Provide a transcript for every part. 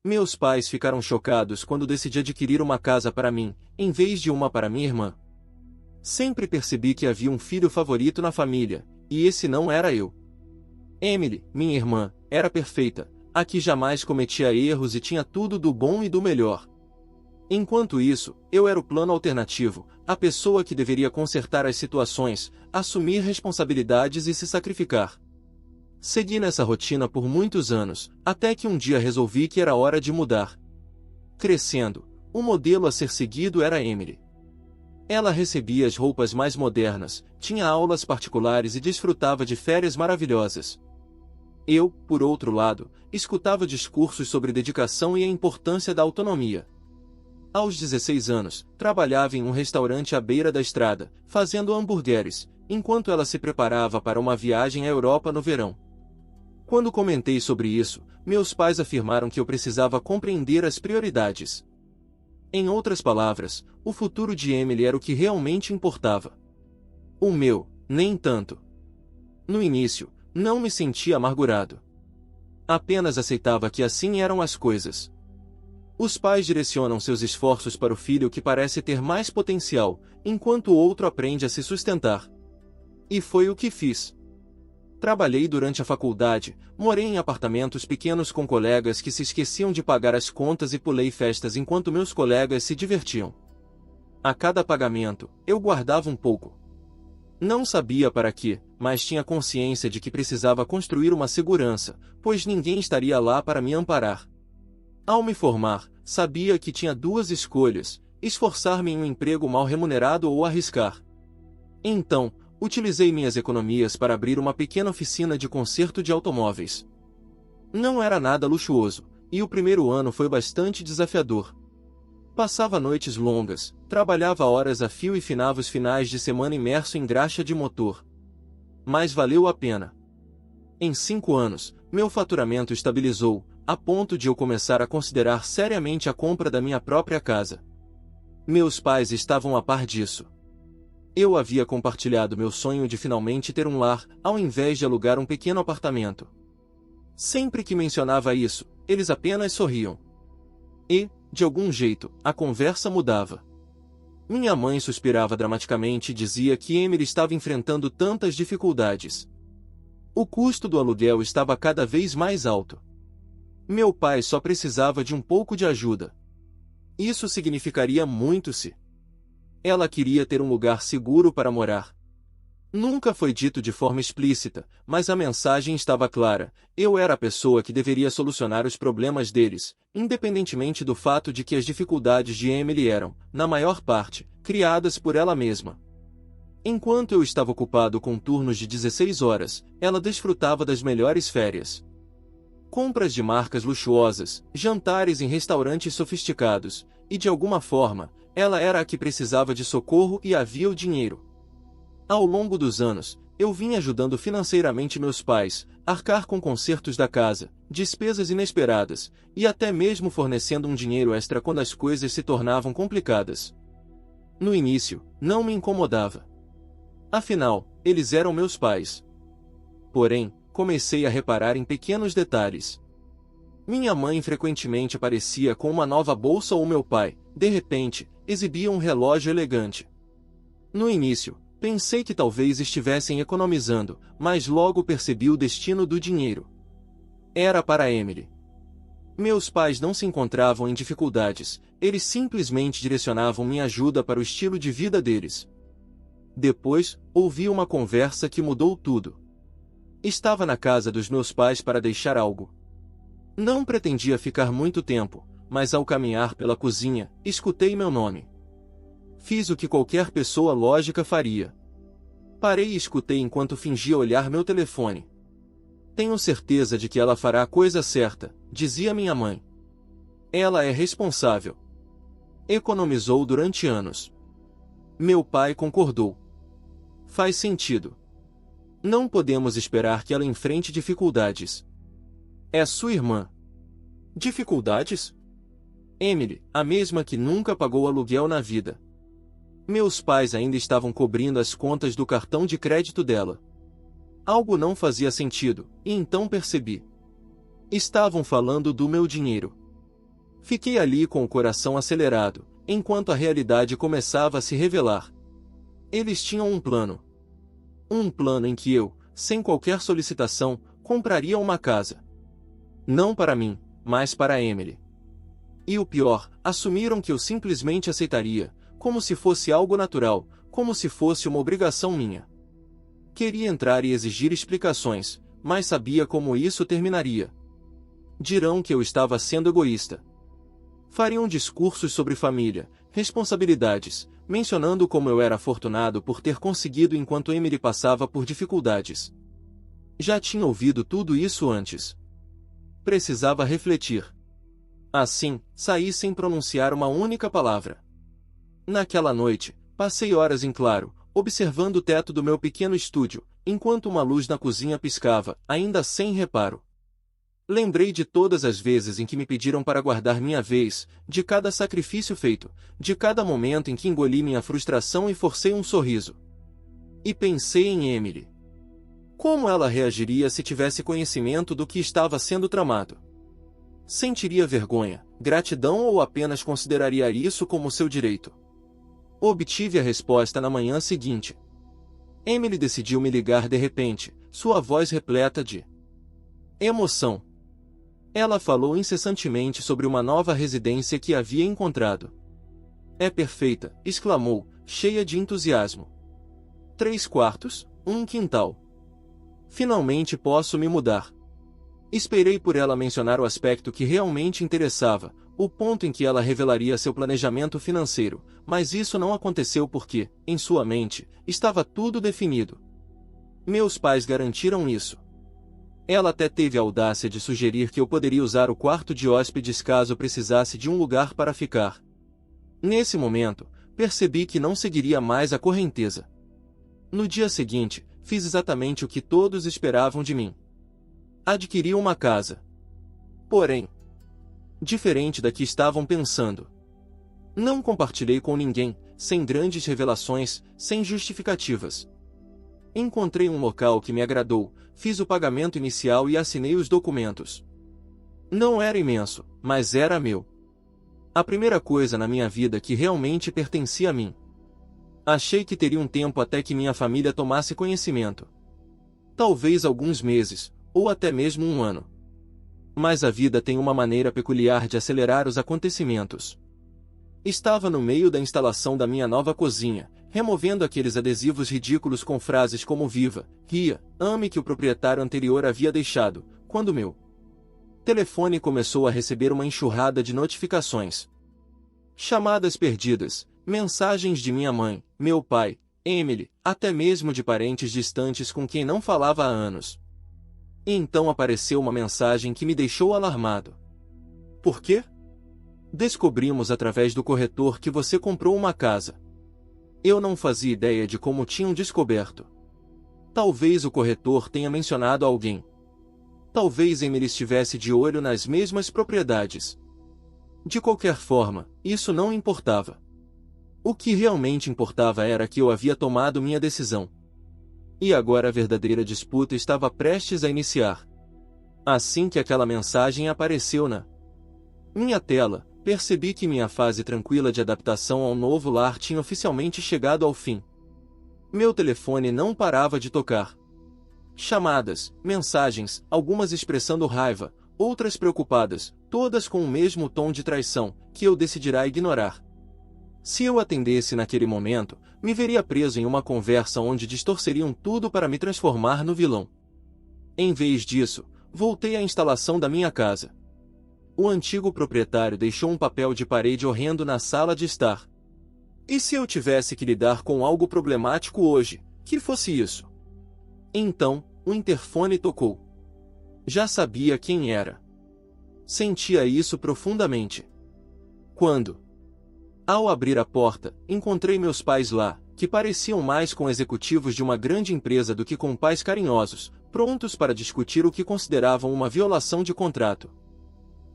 Meus pais ficaram chocados quando decidi adquirir uma casa para mim, em vez de uma para minha irmã. Sempre percebi que havia um filho favorito na família, e esse não era eu. Emily, minha irmã, era perfeita, a que jamais cometia erros e tinha tudo do bom e do melhor. Enquanto isso, eu era o plano alternativo, a pessoa que deveria consertar as situações, assumir responsabilidades e se sacrificar. Segui nessa rotina por muitos anos, até que um dia resolvi que era hora de mudar. Crescendo, o modelo a ser seguido era Emily. Ela recebia as roupas mais modernas, tinha aulas particulares e desfrutava de férias maravilhosas. Eu, por outro lado, escutava discursos sobre dedicação e a importância da autonomia. Aos 16 anos, trabalhava em um restaurante à beira da estrada, fazendo hambúrgueres, enquanto ela se preparava para uma viagem à Europa no verão. Quando comentei sobre isso, meus pais afirmaram que eu precisava compreender as prioridades. Em outras palavras, o futuro de Emily era o que realmente importava. O meu, nem tanto. No início, não me sentia amargurado. Apenas aceitava que assim eram as coisas. Os pais direcionam seus esforços para o filho que parece ter mais potencial, enquanto o outro aprende a se sustentar. E foi o que fiz. Trabalhei durante a faculdade, morei em apartamentos pequenos com colegas que se esqueciam de pagar as contas e pulei festas enquanto meus colegas se divertiam. A cada pagamento, eu guardava um pouco. Não sabia para quê, mas tinha consciência de que precisava construir uma segurança, pois ninguém estaria lá para me amparar. Ao me formar, sabia que tinha duas escolhas: esforçar-me em um emprego mal remunerado ou arriscar. Então, utilizei minhas economias para abrir uma pequena oficina de conserto de automóveis. Não era nada luxuoso, e o primeiro ano foi bastante desafiador. Passava noites longas, trabalhava horas a fio e finava os finais de semana imerso em graxa de motor. Mas valeu a pena. Em 5 anos, meu faturamento estabilizou, a ponto de eu começar a considerar seriamente a compra da minha própria casa. Meus pais estavam a par disso. Eu havia compartilhado meu sonho de finalmente ter um lar, ao invés de alugar um pequeno apartamento. Sempre que mencionava isso, eles apenas sorriam. E, de algum jeito, a conversa mudava. Minha mãe suspirava dramaticamente e dizia que Emily estava enfrentando tantas dificuldades. O custo do aluguel estava cada vez mais alto. Meu pai só precisava de um pouco de ajuda. Isso significaria muito se ela queria ter um lugar seguro para morar. Nunca foi dito de forma explícita, mas a mensagem estava clara: eu era a pessoa que deveria solucionar os problemas deles, independentemente do fato de que as dificuldades de Emily eram, na maior parte, criadas por ela mesma. Enquanto eu estava ocupado com turnos de 16 horas, ela desfrutava das melhores férias. Compras de marcas luxuosas, jantares em restaurantes sofisticados, e de alguma forma, ela era a que precisava de socorro e havia o dinheiro. Ao longo dos anos, eu vim ajudando financeiramente meus pais, arcar com consertos da casa, despesas inesperadas, e até mesmo fornecendo um dinheiro extra quando as coisas se tornavam complicadas. No início, não me incomodava. Afinal, eles eram meus pais. Porém, comecei a reparar em pequenos detalhes. Minha mãe frequentemente aparecia com uma nova bolsa ou meu pai, de repente, exibia um relógio elegante. No início, pensei que talvez estivessem economizando, mas logo percebi o destino do dinheiro. Era para Emily. Meus pais não se encontravam em dificuldades, eles simplesmente direcionavam minha ajuda para o estilo de vida deles. Depois, ouvi uma conversa que mudou tudo. Estava na casa dos meus pais para deixar algo. Não pretendia ficar muito tempo, mas ao caminhar pela cozinha, escutei meu nome. Fiz o que qualquer pessoa lógica faria. Parei e escutei enquanto fingia olhar meu telefone. Tenho certeza de que ela fará a coisa certa, dizia minha mãe. Ela é responsável. Economizou durante anos. Meu pai concordou. Faz sentido. Não podemos esperar que ela enfrente dificuldades. É sua irmã. Dificuldades? Emily, a mesma que nunca pagou aluguel na vida. Meus pais ainda estavam cobrindo as contas do cartão de crédito dela. Algo não fazia sentido, e então percebi. Estavam falando do meu dinheiro. Fiquei ali com o coração acelerado, enquanto a realidade começava a se revelar. Eles tinham um plano. Um plano em que eu, sem qualquer solicitação, compraria uma casa. Não para mim, mas para Emily. E o pior, assumiram que eu simplesmente aceitaria, como se fosse algo natural, como se fosse uma obrigação minha. Queria entrar e exigir explicações, mas sabia como isso terminaria. Dirão que eu estava sendo egoísta. Fariam discursos sobre família, responsabilidades, mencionando como eu era afortunado por ter conseguido enquanto Emily passava por dificuldades. Já tinha ouvido tudo isso antes. Precisava refletir. Assim, saí sem pronunciar uma única palavra. Naquela noite, passei horas em claro, observando o teto do meu pequeno estúdio, enquanto uma luz na cozinha piscava, ainda sem reparo. Lembrei de todas as vezes em que me pediram para guardar minha vez, de cada sacrifício feito, de cada momento em que engoli minha frustração e forcei um sorriso. E pensei em Emily. Como ela reagiria se tivesse conhecimento do que estava sendo tramado? Sentiria vergonha, gratidão ou apenas consideraria isso como seu direito? Obtive a resposta na manhã seguinte. Emily decidiu me ligar de repente, sua voz repleta de emoção. Ela falou incessantemente sobre uma nova residência que havia encontrado. É perfeita, exclamou, cheia de entusiasmo. 3 quartos, um quintal. Finalmente posso me mudar. Esperei por ela mencionar o aspecto que realmente interessava, o ponto em que ela revelaria seu planejamento financeiro, mas isso não aconteceu porque, em sua mente, estava tudo definido. Meus pais garantiram isso. Ela até teve a audácia de sugerir que eu poderia usar o quarto de hóspedes caso precisasse de um lugar para ficar. Nesse momento, percebi que não seguiria mais a correnteza. No dia seguinte, fiz exatamente o que todos esperavam de mim. Adquiri uma casa. Porém, diferente da que estavam pensando. Não compartilhei com ninguém, sem grandes revelações, sem justificativas. Encontrei um local que me agradou, fiz o pagamento inicial e assinei os documentos. Não era imenso, mas era meu. A primeira coisa na minha vida que realmente pertencia a mim. Achei que teria um tempo até que minha família tomasse conhecimento. Talvez alguns meses, ou até mesmo um ano. Mas a vida tem uma maneira peculiar de acelerar os acontecimentos. Estava no meio da instalação da minha nova cozinha, removendo aqueles adesivos ridículos com frases como viva, ria, ame que o proprietário anterior havia deixado, quando meu telefone começou a receber uma enxurrada de notificações. Chamadas perdidas, mensagens de minha mãe, meu pai, Emily, até mesmo de parentes distantes com quem não falava há anos. E então apareceu uma mensagem que me deixou alarmado. Por quê? Descobrimos através do corretor que você comprou uma casa. Eu não fazia ideia de como tinham descoberto. Talvez o corretor tenha mencionado a alguém. Talvez Emily estivesse de olho nas mesmas propriedades. De qualquer forma, isso não importava. O que realmente importava era que eu havia tomado minha decisão. E agora a verdadeira disputa estava prestes a iniciar. Assim que aquela mensagem apareceu na minha tela, percebi que minha fase tranquila de adaptação ao novo lar tinha oficialmente chegado ao fim. Meu telefone não parava de tocar. Chamadas, mensagens, algumas expressando raiva, outras preocupadas, todas com o mesmo tom de traição, que eu decidirá ignorar. Se eu atendesse naquele momento, me veria preso em uma conversa onde distorceriam tudo para me transformar no vilão. Em vez disso, voltei à instalação da minha casa. O antigo proprietário deixou um papel de parede horrendo na sala de estar. E se eu tivesse que lidar com algo problemático hoje, que fosse isso? Então, o interfone tocou. Já sabia quem era. Sentia isso profundamente. Quando, ao abrir a porta, encontrei meus pais lá, que pareciam mais com executivos de uma grande empresa do que com pais carinhosos, prontos para discutir o que consideravam uma violação de contrato.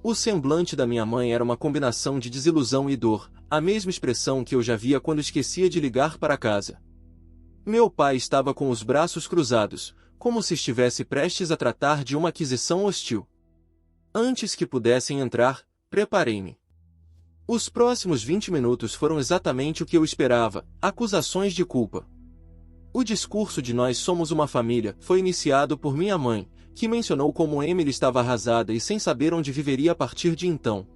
O semblante da minha mãe era uma combinação de desilusão e dor, a mesma expressão que eu já via quando esquecia de ligar para casa. Meu pai estava com os braços cruzados, como se estivesse prestes a tratar de uma aquisição hostil. Antes que pudessem entrar, preparei-me. Os próximos 20 minutos foram exatamente o que eu esperava, acusações de culpa. O discurso de nós somos uma família foi iniciado por minha mãe, que mencionou como Emily estava arrasada e sem saber onde viveria a partir de então.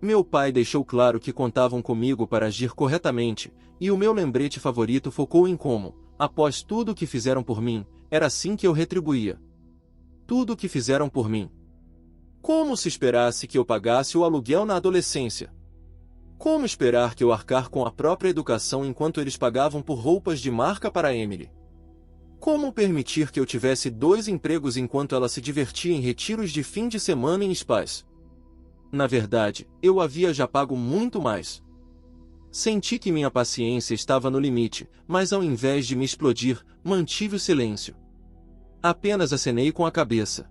Meu pai deixou claro que contavam comigo para agir corretamente, e o meu lembrete favorito focou em como, após tudo o que fizeram por mim, era assim que eu retribuía. Tudo o que fizeram por mim. Como se esperasse que eu pagasse o aluguel na adolescência? Como esperar que eu arcar com a própria educação enquanto eles pagavam por roupas de marca para Emily? Como permitir que eu tivesse 2 empregos enquanto ela se divertia em retiros de fim de semana em spas? Na verdade, eu havia já pago muito mais. Senti que minha paciência estava no limite, mas ao invés de me explodir, mantive o silêncio. Apenas acenei com a cabeça.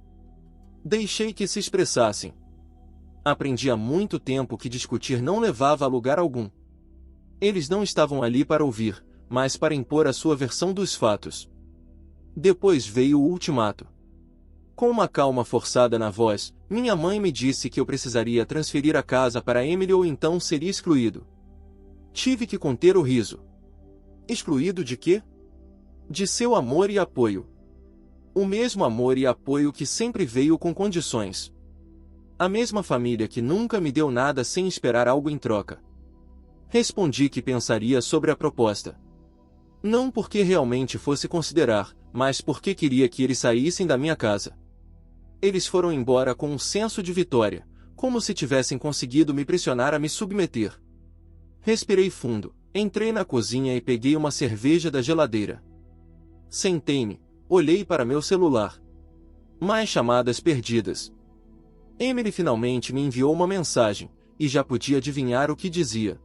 Deixei que se expressassem. Aprendi há muito tempo que discutir não levava a lugar algum. Eles não estavam ali para ouvir, mas para impor a sua versão dos fatos. Depois veio o ultimato. Com uma calma forçada na voz, minha mãe me disse que eu precisaria transferir a casa para Emily ou então seria excluído. Tive que conter o riso. Excluído de quê? De seu amor e apoio. O mesmo amor e apoio que sempre veio com condições. A mesma família que nunca me deu nada sem esperar algo em troca. Respondi que pensaria sobre a proposta. Não porque realmente fosse considerar, mas porque queria que eles saíssem da minha casa. Eles foram embora com um senso de vitória, como se tivessem conseguido me pressionar a me submeter. Respirei fundo, entrei na cozinha e peguei uma cerveja da geladeira. Sentei-me, olhei para meu celular. Mais chamadas perdidas. Emily finalmente me enviou uma mensagem, e já podia adivinhar o que dizia.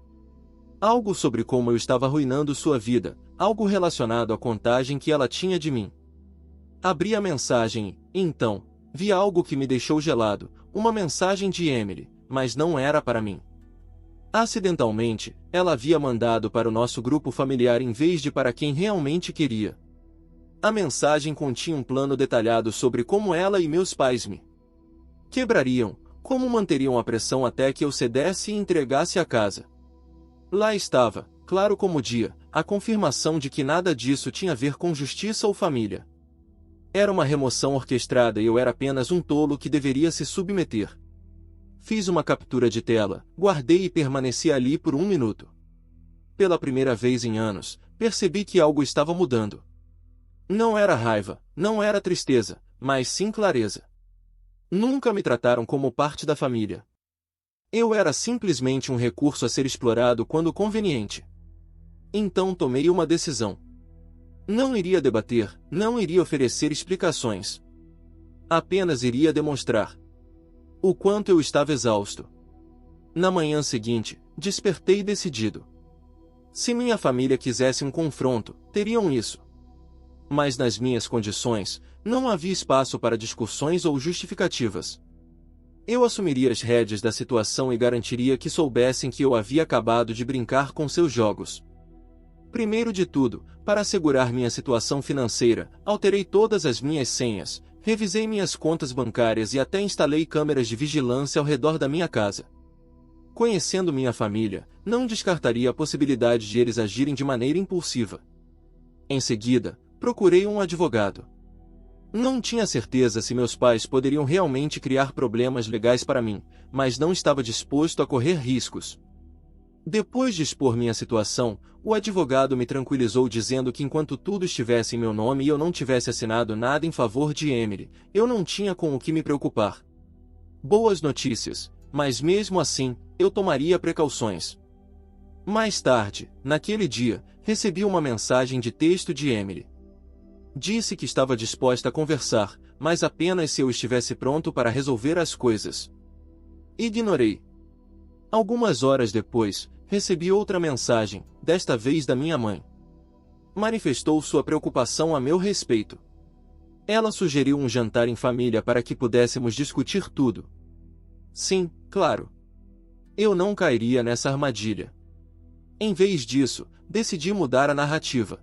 Algo sobre como eu estava arruinando sua vida, algo relacionado à contagem que ela tinha de mim. Abri a mensagem e, então, vi algo que me deixou gelado, uma mensagem de Emily, mas não era para mim. Acidentalmente, ela havia mandado para o nosso grupo familiar em vez de para quem realmente queria. A mensagem continha um plano detalhado sobre como ela e meus pais me quebrariam, como manteriam a pressão até que eu cedesse e entregasse a casa. Lá estava, claro como o dia, a confirmação de que nada disso tinha a ver com justiça ou família. Era uma remoção orquestrada e eu era apenas um tolo que deveria se submeter. Fiz uma captura de tela, guardei e permaneci ali por 1 minuto. Pela primeira vez em anos, percebi que algo estava mudando. Não era raiva, não era tristeza, mas sim clareza. Nunca me trataram como parte da família. Eu era simplesmente um recurso a ser explorado quando conveniente. Então tomei uma decisão. Não iria debater, não iria oferecer explicações. Apenas iria demonstrar o quanto eu estava exausto. Na manhã seguinte, despertei decidido. Se minha família quisesse um confronto, teriam isso. Mas nas minhas condições, não havia espaço para discussões ou justificativas. Eu assumiria as rédeas da situação e garantiria que soubessem que eu havia acabado de brincar com seus jogos. Primeiro de tudo, para assegurar minha situação financeira, alterei todas as minhas senhas, revisei minhas contas bancárias e até instalei câmeras de vigilância ao redor da minha casa. Conhecendo minha família, não descartaria a possibilidade de eles agirem de maneira impulsiva. Em seguida, procurei um advogado. Não tinha certeza se meus pais poderiam realmente criar problemas legais para mim, mas não estava disposto a correr riscos. Depois de expor minha situação, o advogado me tranquilizou dizendo que enquanto tudo estivesse em meu nome e eu não tivesse assinado nada em favor de Emily, eu não tinha com o que me preocupar. Boas notícias, mas mesmo assim, eu tomaria precauções. Mais tarde, naquele dia, recebi uma mensagem de texto de Emily. Disse que estava disposta a conversar, mas apenas se eu estivesse pronto para resolver as coisas. Ignorei. Algumas horas depois, recebi outra mensagem, desta vez da minha mãe. Manifestou sua preocupação a meu respeito. Ela sugeriu um jantar em família para que pudéssemos discutir tudo. Sim, claro. Eu não cairia nessa armadilha. Em vez disso, decidi mudar a narrativa.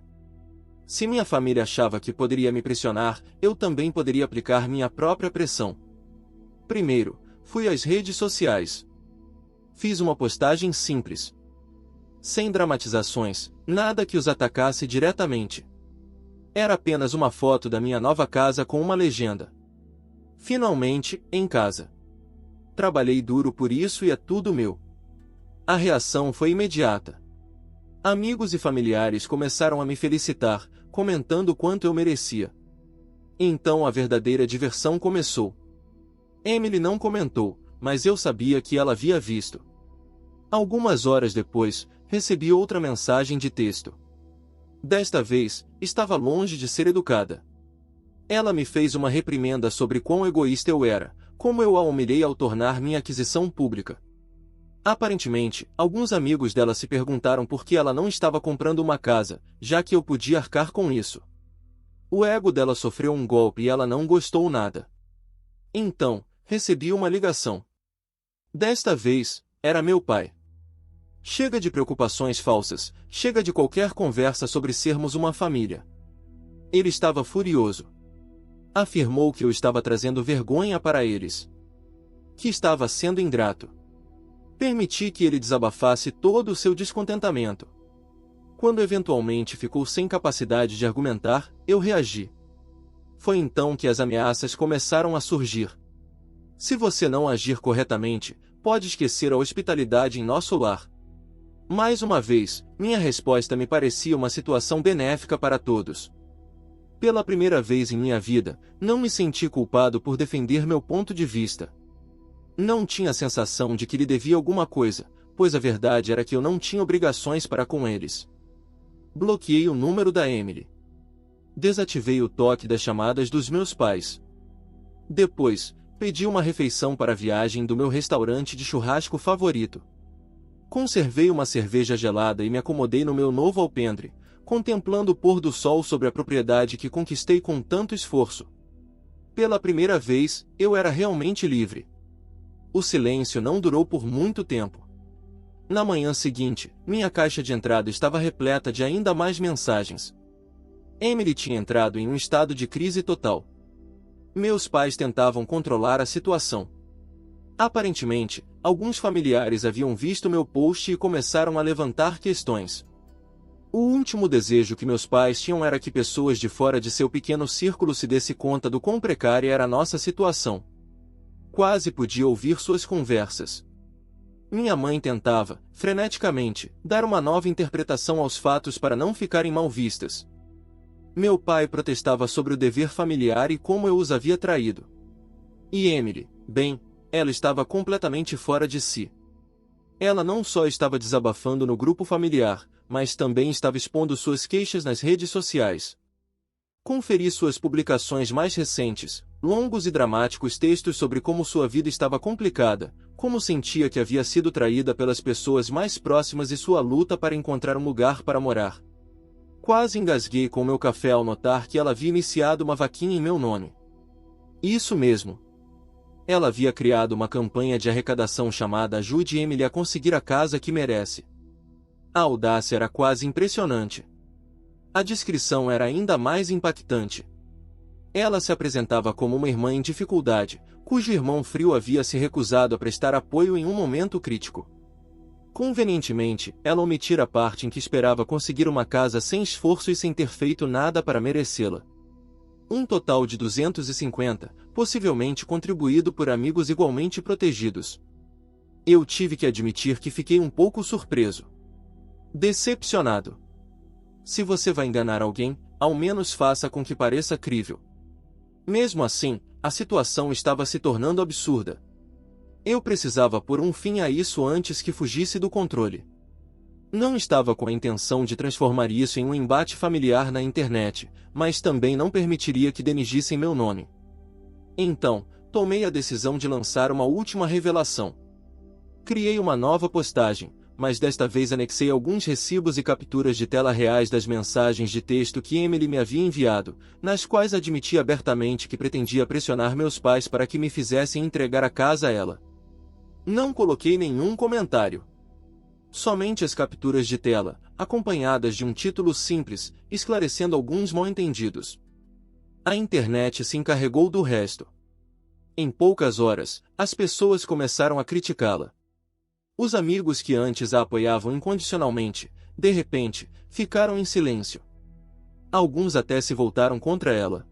Se minha família achava que poderia me pressionar, eu também poderia aplicar minha própria pressão. Primeiro, fui às redes sociais. Fiz uma postagem simples, sem dramatizações, nada que os atacasse diretamente. Era apenas uma foto da minha nova casa com uma legenda: finalmente, em casa. Trabalhei duro por isso e é tudo meu. A reação foi imediata. Amigos e familiares começaram a me felicitar, comentando o quanto eu merecia. Então a verdadeira diversão começou. Emily não comentou, mas eu sabia que ela havia visto. Algumas horas depois, recebi outra mensagem de texto. Desta vez, estava longe de ser educada. Ela me fez uma reprimenda sobre quão egoísta eu era, como eu a humilhei ao tornar minha aquisição pública. Aparentemente, alguns amigos dela se perguntaram por que ela não estava comprando uma casa, já que eu podia arcar com isso. O ego dela sofreu um golpe e ela não gostou nada. Então, recebi uma ligação. Desta vez, era meu pai. Chega de preocupações falsas, chega de qualquer conversa sobre sermos uma família. Ele estava furioso. Afirmou que eu estava trazendo vergonha para eles. Que estava sendo ingrato. Permiti que ele desabafasse todo o seu descontentamento. Quando eventualmente ficou sem capacidade de argumentar, eu reagi. Foi então que as ameaças começaram a surgir. Se você não agir corretamente, pode esquecer a hospitalidade em nosso lar. Mais uma vez, minha resposta me parecia uma situação benéfica para todos. Pela primeira vez em minha vida, não me senti culpado por defender meu ponto de vista. Não tinha a sensação de que lhe devia alguma coisa, pois a verdade era que eu não tinha obrigações para com eles. Bloqueei o número da Emily. Desativei o toque das chamadas dos meus pais. Depois, pedi uma refeição para a viagem do meu restaurante de churrasco favorito. Conservei uma cerveja gelada e me acomodei no meu novo alpendre, contemplando o pôr do sol sobre a propriedade que conquistei com tanto esforço. Pela primeira vez, eu era realmente livre. O silêncio não durou por muito tempo. Na manhã seguinte, minha caixa de entrada estava repleta de ainda mais mensagens. Emily tinha entrado em um estado de crise total. Meus pais tentavam controlar a situação. Aparentemente, alguns familiares haviam visto meu post e começaram a levantar questões. O último desejo que meus pais tinham era que pessoas de fora de seu pequeno círculo se dessem conta do quão precária era a nossa situação. Quase podia ouvir suas conversas. Minha mãe tentava, freneticamente, dar uma nova interpretação aos fatos para não ficarem mal vistas. Meu pai protestava sobre o dever familiar e como eu os havia traído. E Emily, bem, ela estava completamente fora de si. Ela não só estava desabafando no grupo familiar, mas também estava expondo suas queixas nas redes sociais. Conferi suas publicações mais recentes, longos e dramáticos textos sobre como sua vida estava complicada, como sentia que havia sido traída pelas pessoas mais próximas e sua luta para encontrar um lugar para morar. Quase engasguei com meu café ao notar que ela havia iniciado uma vaquinha em meu nome. Isso mesmo. Ela havia criado uma campanha de arrecadação chamada Ajude Emily a conseguir a casa que merece. A audácia era quase impressionante. A descrição era ainda mais impactante. Ela se apresentava como uma irmã em dificuldade, cujo irmão frio havia se recusado a prestar apoio em um momento crítico. Convenientemente, ela omitira a parte em que esperava conseguir uma casa sem esforço e sem ter feito nada para merecê-la. Um total de 250, possivelmente contribuído por amigos igualmente protegidos. Eu tive que admitir que fiquei um pouco surpreso. Decepcionado. Se você vai enganar alguém, ao menos faça com que pareça crível. Mesmo assim, a situação estava se tornando absurda. Eu precisava pôr um fim a isso antes que fugisse do controle. Não estava com a intenção de transformar isso em um embate familiar na internet, mas também não permitiria que denigissem meu nome. Então, tomei a decisão de lançar uma última revelação. Criei uma nova postagem, mas desta vez anexei alguns recibos e capturas de tela reais das mensagens de texto que Emily me havia enviado, nas quais admitia abertamente que pretendia pressionar meus pais para que me fizessem entregar a casa a ela. Não coloquei nenhum comentário. Somente as capturas de tela, acompanhadas de um título simples, esclarecendo alguns mal-entendidos. A internet se encarregou do resto. Em poucas horas, as pessoas começaram a criticá-la. Os amigos que antes a apoiavam incondicionalmente, de repente, ficaram em silêncio. Alguns até se voltaram contra ela.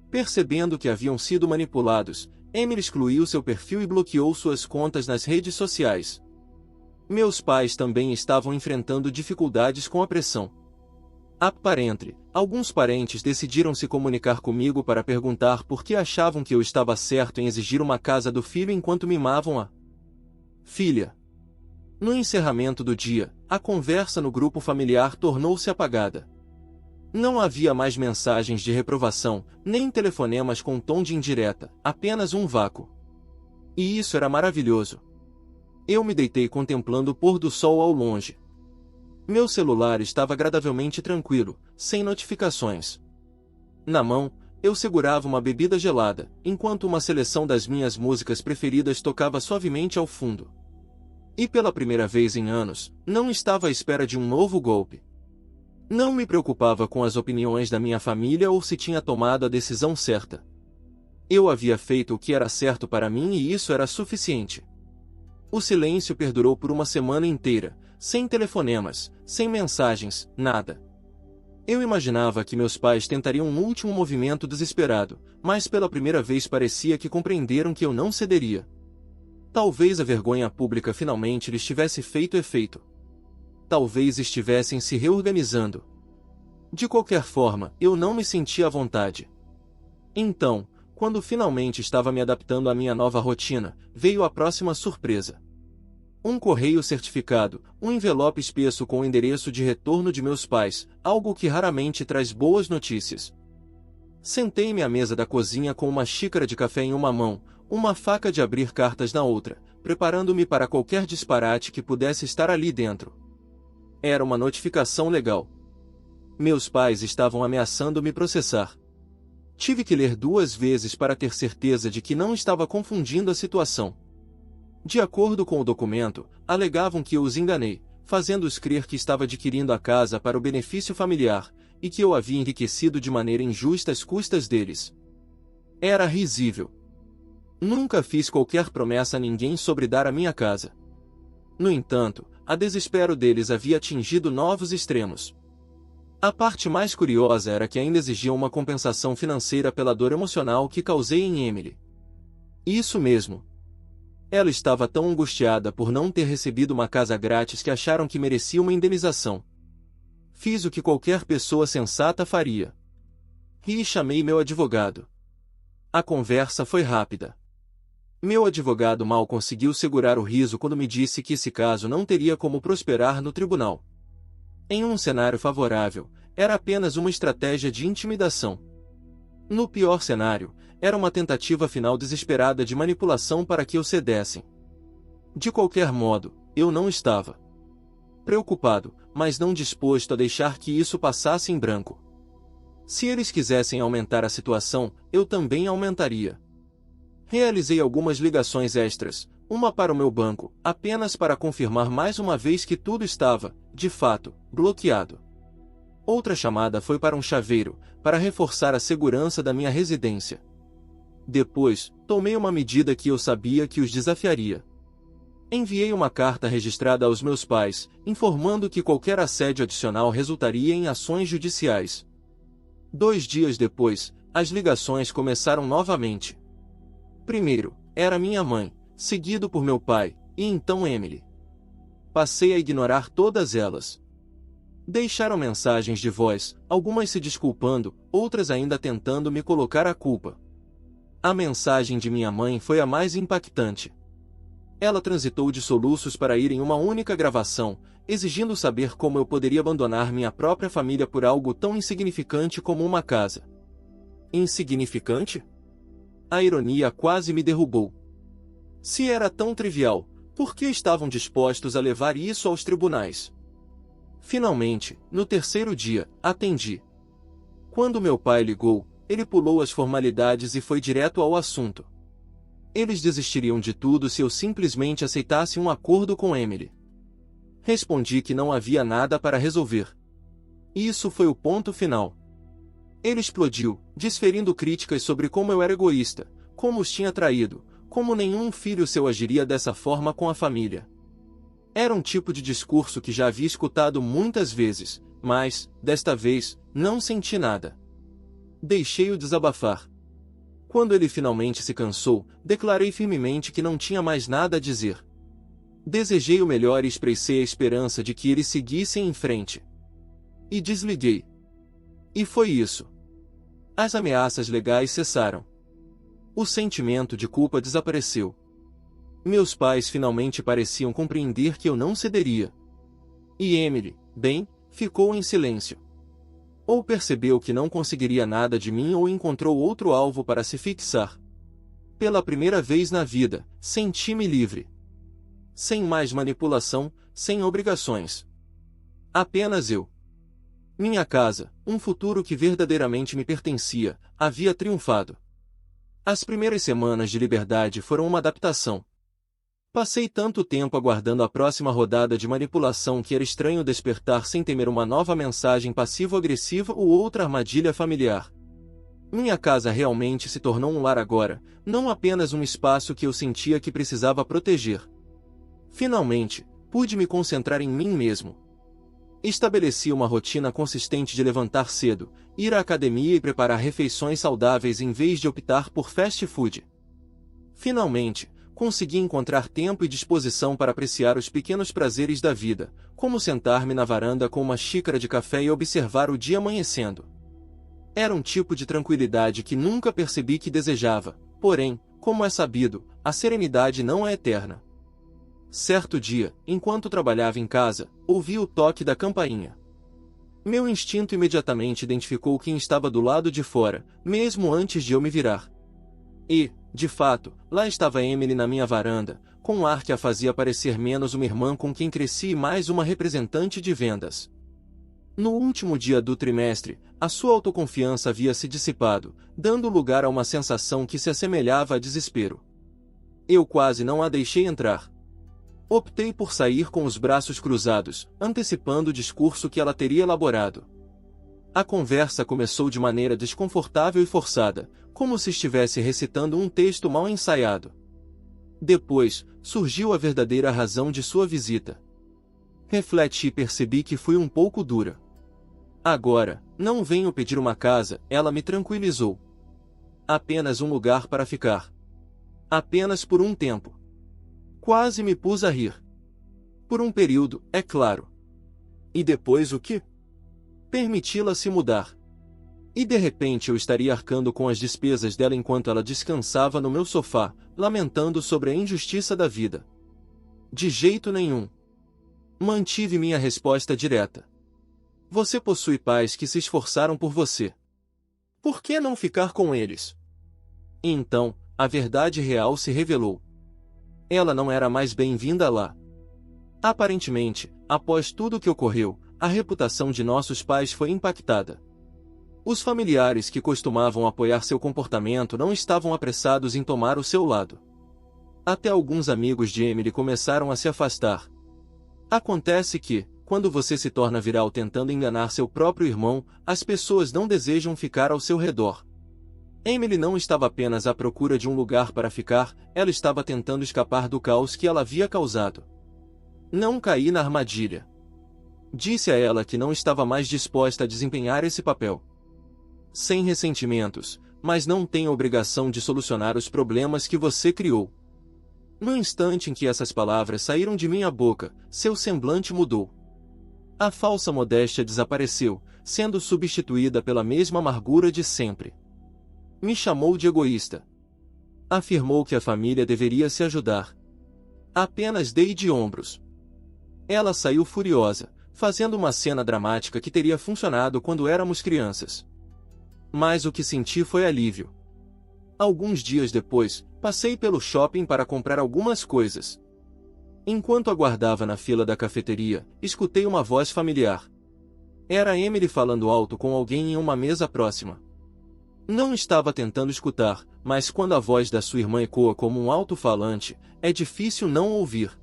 Percebendo que haviam sido manipulados, Emily excluiu seu perfil e bloqueou suas contas nas redes sociais. Meus pais também estavam enfrentando dificuldades com a pressão. Alguns parentes decidiram se comunicar comigo para perguntar por que achavam que eu estava certo em exigir uma casa do filho enquanto mimavam a filha. No encerramento do dia, a conversa no grupo familiar tornou-se apagada. Não havia mais mensagens de reprovação, nem telefonemas com tom de indireta, apenas um vácuo. E isso era maravilhoso. Eu me deitei contemplando o pôr do sol ao longe. Meu celular estava agradavelmente tranquilo, sem notificações. Na mão, eu segurava uma bebida gelada, enquanto uma seleção das minhas músicas preferidas tocava suavemente ao fundo. E pela primeira vez em anos, não estava à espera de um novo golpe. Não me preocupava com as opiniões da minha família ou se tinha tomado a decisão certa. Eu havia feito o que era certo para mim e isso era suficiente. O silêncio perdurou por uma semana inteira, sem telefonemas, sem mensagens, nada. Eu imaginava que meus pais tentariam um último movimento desesperado, mas pela primeira vez parecia que compreenderam que eu não cederia. Talvez a vergonha pública finalmente lhes tivesse feito efeito. Talvez estivessem se reorganizando. De qualquer forma, eu não me sentia à vontade. Então, quando finalmente estava me adaptando à minha nova rotina, veio a próxima surpresa. Um correio certificado, um envelope espesso com o endereço de retorno de meus pais, algo que raramente traz boas notícias. Sentei-me à mesa da cozinha com uma xícara de café em uma mão, uma faca de abrir cartas na outra, preparando-me para qualquer disparate que pudesse estar ali dentro. Era uma notificação legal. Meus pais estavam ameaçando me processar. Tive que ler 2 vezes para ter certeza de que não estava confundindo a situação. De acordo com o documento, alegavam que eu os enganei, fazendo-os crer que estava adquirindo a casa para o benefício familiar, e que eu havia enriquecido de maneira injusta às custas deles. Era risível. Nunca fiz qualquer promessa a ninguém sobre dar a minha casa. No entanto, a desespero deles havia atingido novos extremos. A parte mais curiosa era que ainda exigiam uma compensação financeira pela dor emocional que causei em Emily. Isso mesmo. Ela estava tão angustiada por não ter recebido uma casa grátis que acharam que merecia uma indenização. Fiz o que qualquer pessoa sensata faria. Ri e chamei meu advogado. A conversa foi rápida. Meu advogado mal conseguiu segurar o riso quando me disse que esse caso não teria como prosperar no tribunal. Em um cenário favorável, era apenas uma estratégia de intimidação. No pior cenário, era uma tentativa final desesperada de manipulação para que eu cedessem. De qualquer modo, eu não estava preocupado, mas não disposto a deixar que isso passasse em branco. Se eles quisessem aumentar a situação, eu também aumentaria. Realizei algumas ligações extras, uma para o meu banco, apenas para confirmar mais uma vez que tudo estava, de fato, bloqueado. Outra chamada foi para um chaveiro, para reforçar a segurança da minha residência. Depois, tomei uma medida que eu sabia que os desafiaria. Enviei uma carta registrada aos meus pais, informando que qualquer assédio adicional resultaria em ações judiciais. 2 dias depois, as ligações começaram novamente. Primeiro, era minha mãe, seguido por meu pai, e então Emily. Passei a ignorar todas elas. Deixaram mensagens de voz, algumas se desculpando, outras ainda tentando me colocar a culpa. A mensagem de minha mãe foi a mais impactante. Ela transitou de soluços para ir em uma única gravação, exigindo saber como eu poderia abandonar minha própria família por algo tão insignificante como uma casa. Insignificante? A ironia quase me derrubou. Se era tão trivial, por que estavam dispostos a levar isso aos tribunais? Finalmente, no 3º dia, atendi. Quando meu pai ligou, ele pulou as formalidades e foi direto ao assunto. Eles desistiriam de tudo se eu simplesmente aceitasse um acordo com Emily. Respondi que não havia nada para resolver. Isso foi o ponto final. Ele explodiu, desferindo críticas sobre como eu era egoísta, como os tinha traído, como nenhum filho seu agiria dessa forma com a família. Era um tipo de discurso que já havia escutado muitas vezes, mas, desta vez, não senti nada. Deixei-o desabafar. Quando ele finalmente se cansou, declarei firmemente que não tinha mais nada a dizer. Desejei o melhor e expressei a esperança de que eles seguissem em frente. E desliguei. E foi isso. As ameaças legais cessaram. O sentimento de culpa desapareceu. Meus pais finalmente pareciam compreender que eu não cederia. E Emily, bem, ficou em silêncio. Ou percebeu que não conseguiria nada de mim ou encontrou outro alvo para se fixar. Pela primeira vez na vida, senti-me livre. Sem mais manipulação, sem obrigações. Apenas eu. Minha casa, um futuro que verdadeiramente me pertencia, havia triunfado. As primeiras semanas de liberdade foram uma adaptação. Passei tanto tempo aguardando a próxima rodada de manipulação que era estranho despertar sem temer uma nova mensagem passivo-agressiva ou outra armadilha familiar. Minha casa realmente se tornou um lar agora, não apenas um espaço que eu sentia que precisava proteger. Finalmente, pude me concentrar em mim mesmo. Estabeleci uma rotina consistente de levantar cedo, ir à academia e preparar refeições saudáveis em vez de optar por fast food. Finalmente, consegui encontrar tempo e disposição para apreciar os pequenos prazeres da vida, como sentar-me na varanda com uma xícara de café e observar o dia amanhecendo. Era um tipo de tranquilidade que nunca percebi que desejava, porém, como é sabido, a serenidade não é eterna. Certo dia, enquanto trabalhava em casa, ouvi o toque da campainha. Meu instinto imediatamente identificou quem estava do lado de fora, mesmo antes de eu me virar. E, de fato, lá estava Emily na minha varanda, com um ar que a fazia parecer menos uma irmã com quem cresci e mais uma representante de vendas. No último dia do trimestre, a sua autoconfiança havia se dissipado, dando lugar a uma sensação que se assemelhava a desespero. Eu quase não a deixei entrar. Optei por sair com os braços cruzados, antecipando o discurso que ela teria elaborado. A conversa começou de maneira desconfortável e forçada, como se estivesse recitando um texto mal ensaiado. Depois, surgiu a verdadeira razão de sua visita. Refleti e percebi que fui um pouco dura. Agora, não venho pedir uma casa, ela me tranquilizou. Apenas um lugar para ficar. Apenas por um tempo. Quase me pus a rir. Por um período, é claro. E depois o quê? Permiti-la se mudar. E de repente eu estaria arcando com as despesas dela enquanto ela descansava no meu sofá, lamentando sobre a injustiça da vida. De jeito nenhum. Mantive minha resposta direta. Você possui pais que se esforçaram por você. Por que não ficar com eles? E então, a verdade real se revelou. Ela não era mais bem-vinda lá. Aparentemente, após tudo o que ocorreu, a reputação de nossos pais foi impactada. Os familiares que costumavam apoiar seu comportamento não estavam apressados em tomar o seu lado. Até alguns amigos de Emily começaram a se afastar. Acontece que, quando você se torna viral tentando enganar seu próprio irmão, as pessoas não desejam ficar ao seu redor. Emily não estava apenas à procura de um lugar para ficar, ela estava tentando escapar do caos que ela havia causado. Não caí na armadilha. Disse a ela que não estava mais disposta a desempenhar esse papel. Sem ressentimentos, mas não tem a obrigação de solucionar os problemas que você criou. No instante em que essas palavras saíram de minha boca, seu semblante mudou. A falsa modéstia desapareceu, sendo substituída pela mesma amargura de sempre. Me chamou de egoísta. Afirmou que a família deveria se ajudar. Apenas dei de ombros. Ela saiu furiosa, fazendo uma cena dramática que teria funcionado quando éramos crianças. Mas o que senti foi alívio. Alguns dias depois, passei pelo shopping para comprar algumas coisas. Enquanto aguardava na fila da cafeteria, escutei uma voz familiar. Era Emily falando alto com alguém em uma mesa próxima. Não estava tentando escutar, mas quando a voz da sua irmã ecoa como um alto-falante, é difícil não ouvir.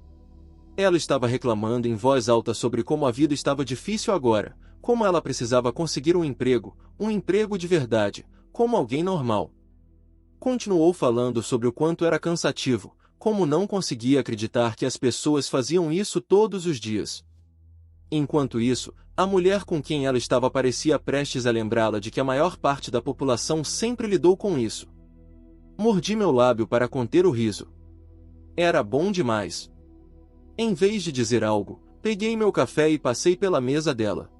Ela estava reclamando em voz alta sobre como a vida estava difícil agora, como ela precisava conseguir um emprego de verdade, como alguém normal. Continuou falando sobre o quanto era cansativo, Como não conseguia acreditar que as pessoas faziam isso todos os dias. Enquanto isso, a mulher com quem ela estava parecia prestes a lembrá-la de que a maior parte da população sempre lidou com isso. Mordi meu lábio para conter o riso. Era bom demais. Em vez de dizer algo, peguei meu café e passei pela mesa dela.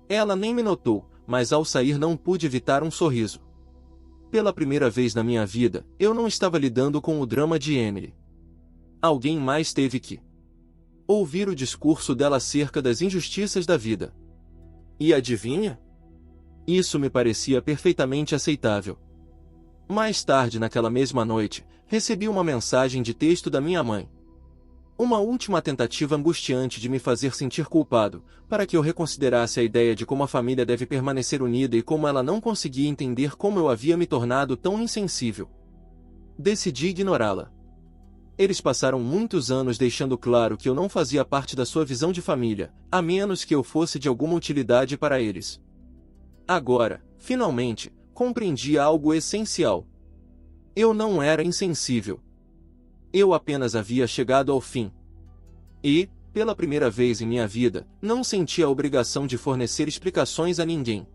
Ela nem me notou, mas ao sair não pude evitar um sorriso. Pela primeira vez na minha vida, eu não estava lidando com o drama de Emily. Alguém mais teve que ouvir o discurso dela acerca das injustiças da vida. E adivinha? Isso me parecia perfeitamente aceitável. Mais tarde naquela mesma noite, recebi uma mensagem de texto da minha mãe. Uma última tentativa angustiante de me fazer sentir culpado, para que eu reconsiderasse a ideia de como a família deve permanecer unida e como ela não conseguia entender como eu havia me tornado tão insensível. Decidi ignorá-la. Eles passaram muitos anos deixando claro que eu não fazia parte da sua visão de família, a menos que eu fosse de alguma utilidade para eles. Agora, finalmente, compreendi algo essencial. Eu não era insensível. Eu apenas havia chegado ao fim. E, pela primeira vez em minha vida, não senti a obrigação de fornecer explicações a ninguém.